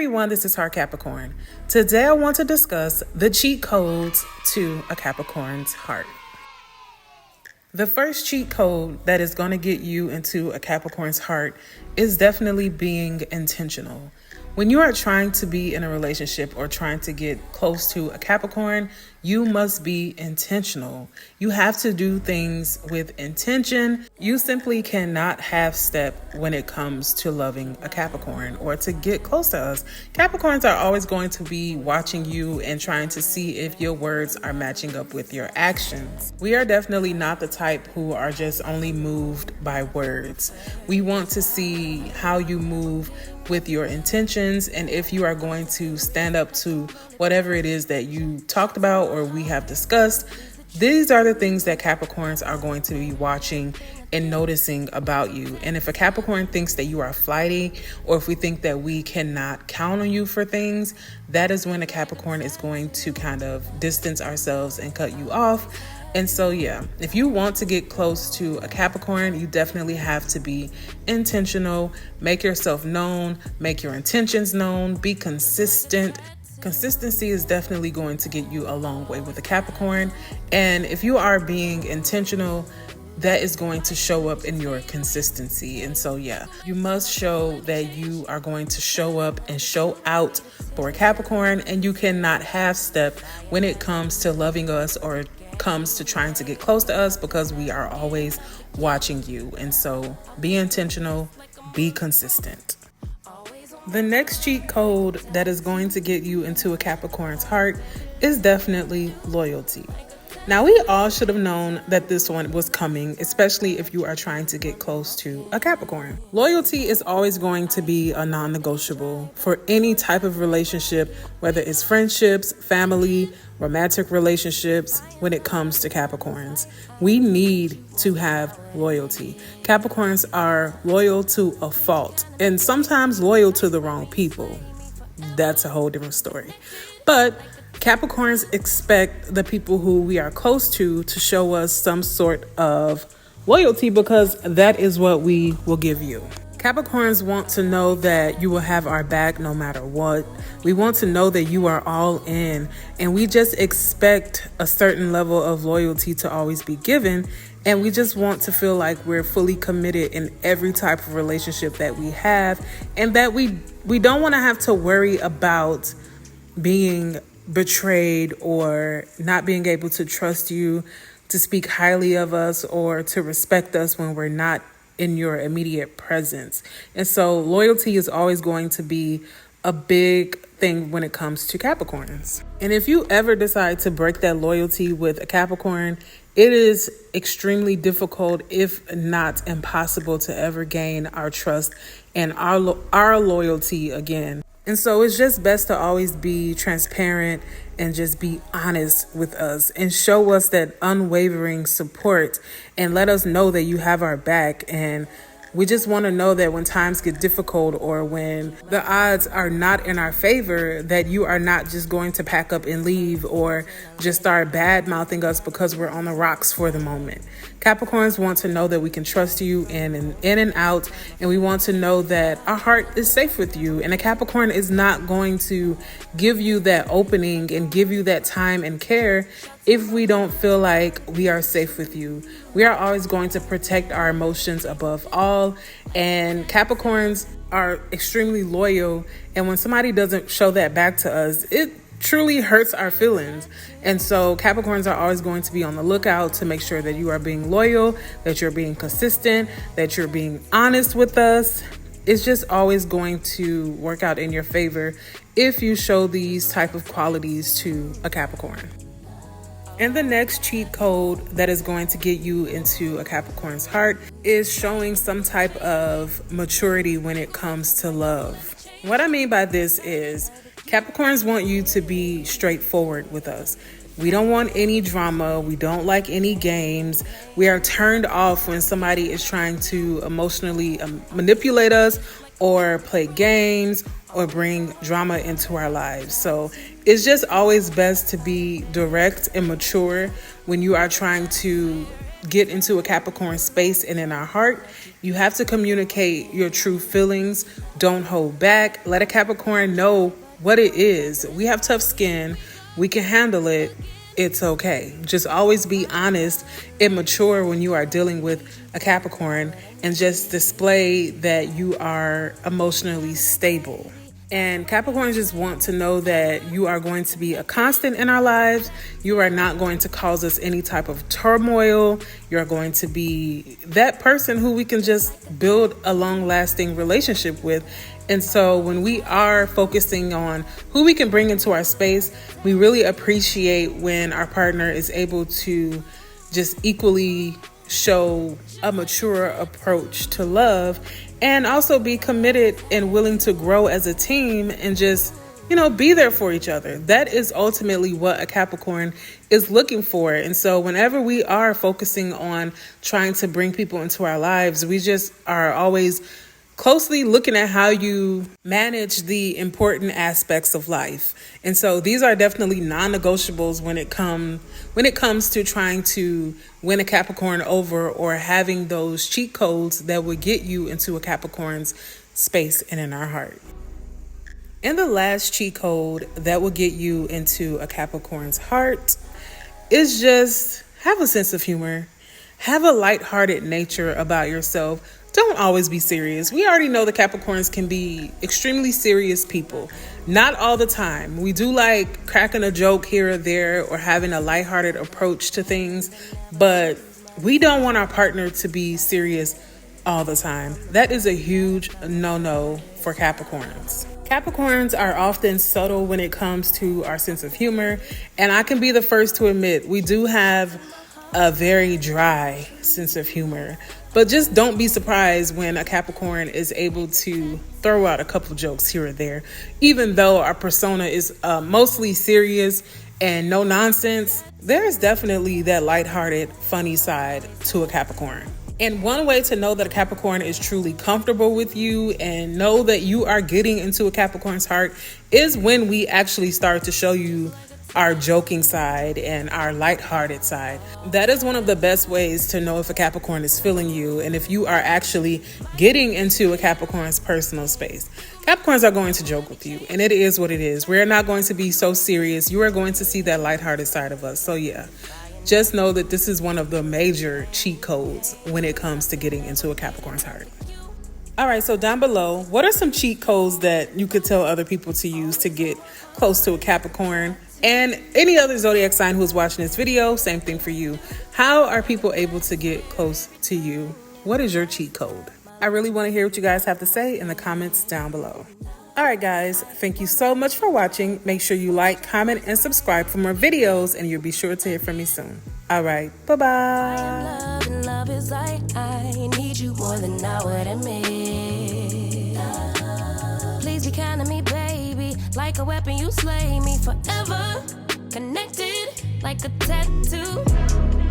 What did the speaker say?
everyone, this is Her Capricorn. Today I want to discuss the cheat codes to a Capricorn's heart. The first cheat code that is going to get you into a Capricorn's heart is definitely being intentional. When you are trying to be in a relationship or trying to get close to a Capricorn, you must be intentional. You have to do things with intention. You simply cannot half step when it comes to loving a Capricorn or to get close to us. Capricorns are always going to be watching you and trying to see if your words are matching up with your actions. We are definitely not the type who are just only moved by words. We want to see how you move with your intentions and if you are going to stand up to whatever it is that you talked about or we have discussed. These are the things that Capricorns are going to be watching and noticing about you. And if a Capricorn thinks that you are flighty, or if we think that we cannot count on you for things, that is when a Capricorn is going to kind of distance ourselves and cut you off. And so, if you want to get close to a Capricorn, you definitely have to be intentional, make yourself known, make your intentions known, be consistent. Consistency is definitely going to get you a long way with a Capricorn. And if you are being intentional, that is going to show up in your consistency. And so, you must show that you are going to show up and show out for a Capricorn, and you cannot half step when it comes to loving us or comes to trying to get close to us, because we are always watching you. And so be intentional, be consistent. The next cheat code that is going to get you into a Capricorn's heart is definitely loyalty. Now, we all should have known that this one was coming, especially if you are trying to get close to a Capricorn. Loyalty is always going to be a non-negotiable for any type of relationship, whether it's friendships, family, romantic relationships. When it comes to Capricorns, we need to have loyalty. Capricorns are loyal to a fault, and sometimes loyal to the wrong people. That's a whole different story. But Capricorns expect the people who we are close to show us some sort of loyalty, because that is what we will give you. Capricorns want to know that you will have our back no matter what. We want to know that you are all in, and we just expect a certain level of loyalty to always be given. And we just want to feel like we're fully committed in every type of relationship that we have, and that we don't want to have to worry about being betrayed or not being able to trust you, to speak highly of us, or to respect us when we're not in your immediate presence. And so loyalty is always going to be a big thing when it comes to Capricorns. And if you ever decide to break that loyalty with a Capricorn, it is extremely difficult, if not impossible, to ever gain our trust and our loyalty again. And so it's just best to always be transparent and just be honest with us and show us that unwavering support and let us know that you have our back. And we just want to know that when times get difficult or when the odds are not in our favor, that you are not just going to pack up and leave or just start bad mouthing us because we're on the rocks for the moment. Capricorns want to know that we can trust you in and out, and we want to know that our heart is safe with you. And a Capricorn is not going to give you that opening and give you that time and care if we don't feel like we are safe with you. We are always going to protect our emotions above all. And Capricorns are extremely loyal. And when somebody doesn't show that back to us, it truly hurts our feelings. And so Capricorns are always going to be on the lookout to make sure that you are being loyal, that you're being consistent, that you're being honest with us. It's just always going to work out in your favor if you show these type of qualities to a Capricorn. And the next cheat code that is going to get you into a Capricorn's heart is showing some type of maturity when it comes to love. What I mean by this is Capricorns want you to be straightforward with us. We don't want any drama. We don't like any games. We are turned off when somebody is trying to emotionally manipulate us or play games or bring drama into our lives. So it's just always best to be direct and mature when you are trying to get into a Capricorn space and in our heart, you have to communicate your true feelings. Don't hold back. Let a Capricorn know what it is. We have tough skin. We can handle it. It's okay. Just always be honest and mature when you are dealing with a Capricorn, and just display that you are emotionally stable. And Capricorns just want to know that you are going to be a constant in our lives. You are not going to cause us any type of turmoil. You're going to be that person who we can just build a long-lasting relationship with. And so when we are focusing on who we can bring into our space, we really appreciate when our partner is able to just equally show a mature approach to love, and also be committed and willing to grow as a team, and just, be there for each other. That is ultimately what a Capricorn is looking for. And so whenever we are focusing on trying to bring people into our lives, we just are always closely looking at how you manage the important aspects of life. And so these are definitely non-negotiables when it comes to trying to win a Capricorn over, or having those cheat codes that would get you into a Capricorn's space and in our heart. And the last cheat code that will get you into a Capricorn's heart is just have a sense of humor. Have a lighthearted nature about yourself. Don't always be serious. We already know the Capricorns can be extremely serious people. Not all the time. We do like cracking a joke here or there, or having a lighthearted approach to things, but we don't want our partner to be serious all the time. That is a huge no-no for Capricorns. Capricorns are often subtle when it comes to our sense of humor, and I can be the first to admit we do have a very dry sense of humor. But just don't be surprised when a Capricorn is able to throw out a couple jokes here or there. Even though our persona is mostly serious and no nonsense, there is definitely that lighthearted, funny side to a Capricorn. And one way to know that a Capricorn is truly comfortable with you and know that you are getting into a Capricorn's heart is when we actually start to show you our joking side and our lighthearted side. That is one of the best ways to know if a Capricorn is feeling you and if you are actually getting into a Capricorn's personal space. Capricorns are going to joke with you, and it is what it is. We're not going to be so serious. You are going to see that lighthearted side of us. So yeah, just know that this is one of the major cheat codes when it comes to getting into a Capricorn's heart. All right, so down below, what are some cheat codes that you could tell other people to use to get close to a Capricorn? And any other zodiac sign who's watching this video, same thing for you. How are people able to get close to you? What is your cheat code? I really want to hear what you guys have to say in the comments down below. All right, guys, thank you so much for watching. Make sure you like, comment, and subscribe for more videos, and you'll be sure to hear from me soon. All right, bye-bye. Love is like I need you more than I would admit. Please be kind to me, baby. Like a weapon, you slay me forever. Connected like a tattoo.